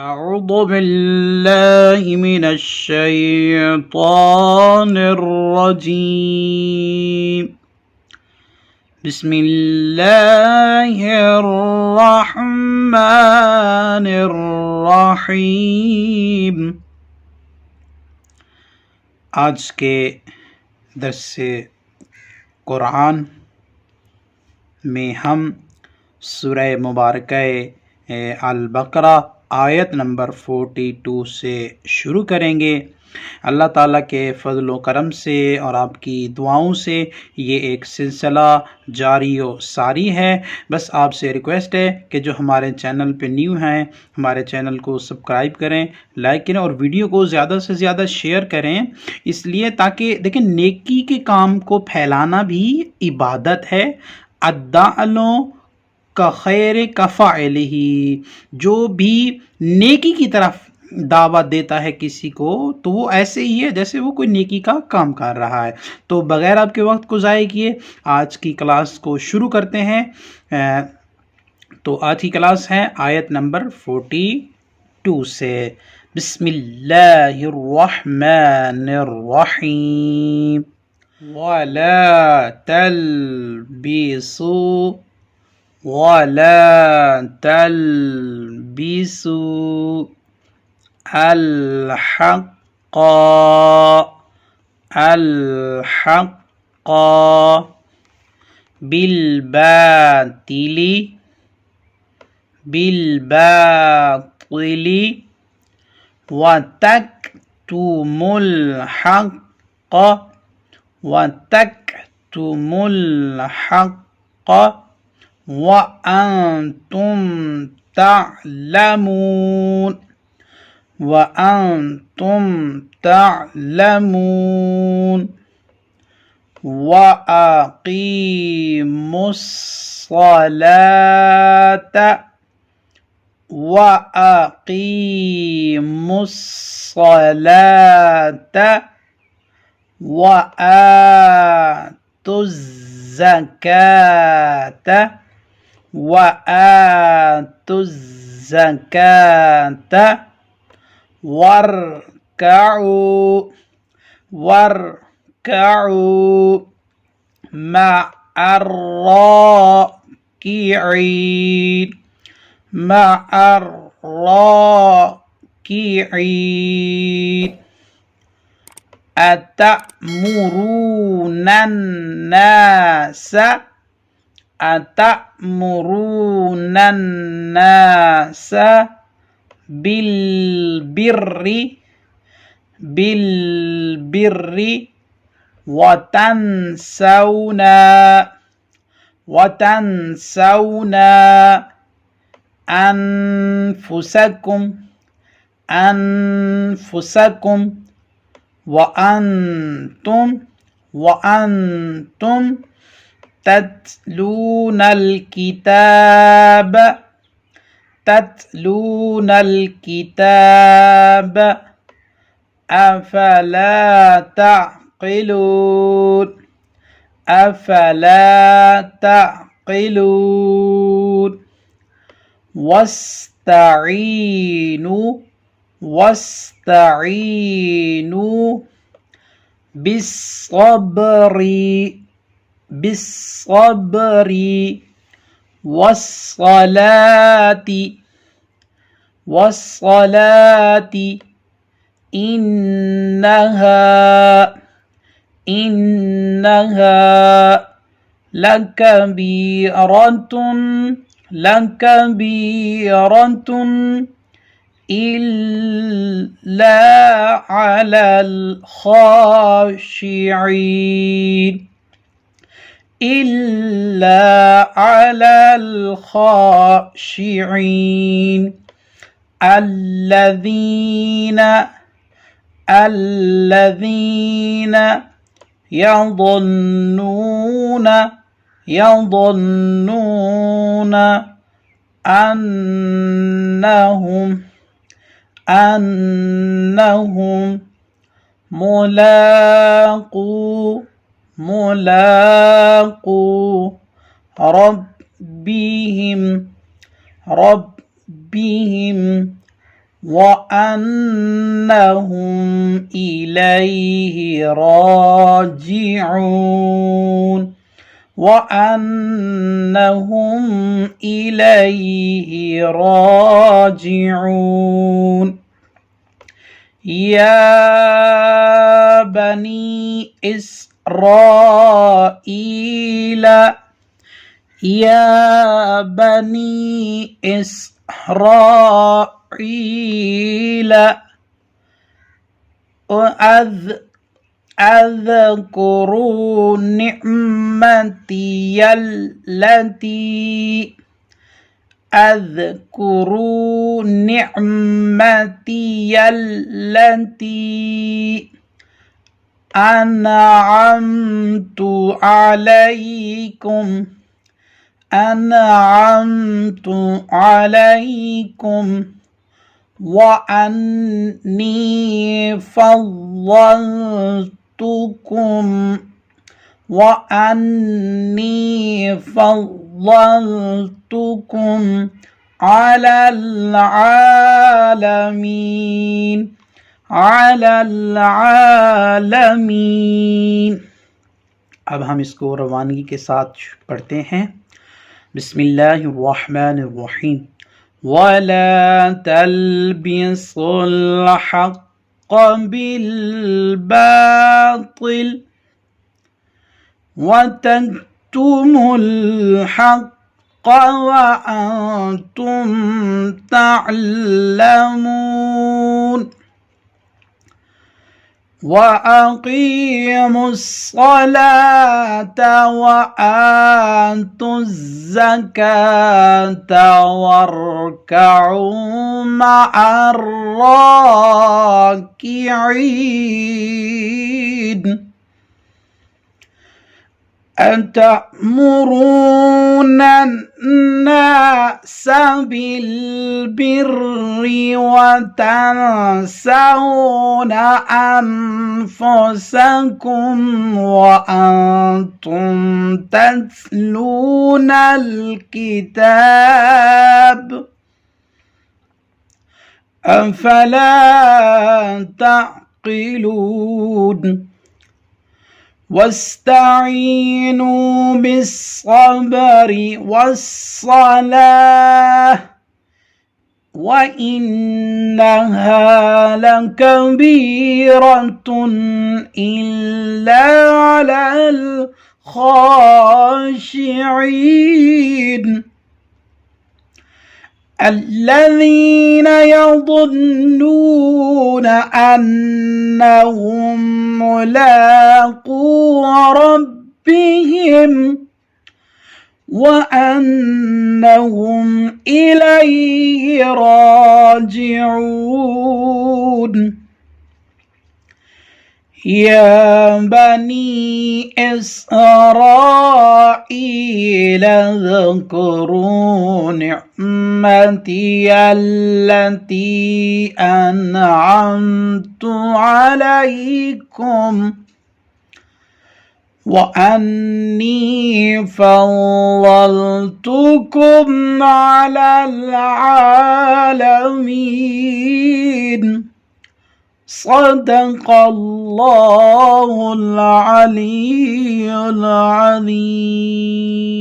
أعوذ بالله من الشيطان الرجيم بسم الله الرحمن الرحيم۔ آج کے درس قرآن میں ہم سورہ مبارکہ البقرہ آیت نمبر 42 سے شروع کریں گے۔ اللہ تعالیٰ کے فضل و کرم سے اور آپ کی دعاؤں سے یہ ایک سلسلہ جاری و ساری ہے۔ بس آپ سے ریکویسٹ ہے کہ جو ہمارے چینل پہ نیو ہیں ہمارے چینل کو سبسکرائب کریں، لائک کریں اور ویڈیو کو زیادہ سے زیادہ شیئر کریں، اس لیے تاکہ دیکھیں نیکی کے کام کو پھیلانا بھی عبادت ہے۔ الداعلوں کا خیر کا فاعلہ، جو بھی نیکی کی طرف دعوت دیتا ہے کسی کو تو وہ ایسے ہی ہے جیسے وہ کوئی نیکی کا کام کر رہا ہے۔ تو بغیر آپ کے وقت کو ضائع کیے آج کی کلاس کو شروع کرتے ہیں۔ تو آج کی کلاس ہے آیت نمبر 42 سے۔ بسم اللہ الرحمن الرحیم۔ وَلَا تَلْبِسُوا الحق بالباطل وتكتموا الحق وأنتم تعلمون وأقيموا الصلاة وآتوا الزكاة واركعوا مع الراكعين أتأمرون الناس بالبر وتنسون أنفسكم وأنتم تتلون الكتاب أفلا تعقلون واستعينوا بالصبر والصلاة إنها لكبيرة إلا على الخاشعين الذين يظنون أنهم ملاقو ربهم وأنهم إليه راجعون وأنهم إليه راجعون يا بني إسرائيل يا بني إسرائيل اذكروا نعمتي التي أنعمت عليكم وأني فضلتكم على العالمين. اب ہم اس کو روانگی کے ساتھ پڑھتے ہیں. بسم اللہ الرحمن الرحیم. وَلَا تَلْبِسُوا الْحَقَّ بِالْبَاطِلِ وَتَكْتُمُوا الْحَقَّ وَأَنْتُمْ تعلمون. وَأَقِيمُوا الصَّلَاةَ وَآتُوا الزَّكَاةَ وَارْكَعُوا مَعَ الرَّاكِعِينَ. أَتَأْمُرُونَ النَّاسَ بِالْبِرِّ وَتَنْسَوْنَ أَنفُسَكُمْ وَأَنْتُمْ تَتْلُونَ الْكِتَابَ أَفَلَا تَعْقِلُونَ. واستعينوا بالصبر والصلاة وإنها لكبيرة إلا على الخاشعين الذين يظنون أنهم ملاقو ربهم وأنهم إليه راجعون. يا بني إسرائيل اذكروا نعمتي التي أنعمت عليكم وأني فضلتكم على العالمين. صدق الله العلي العظيم.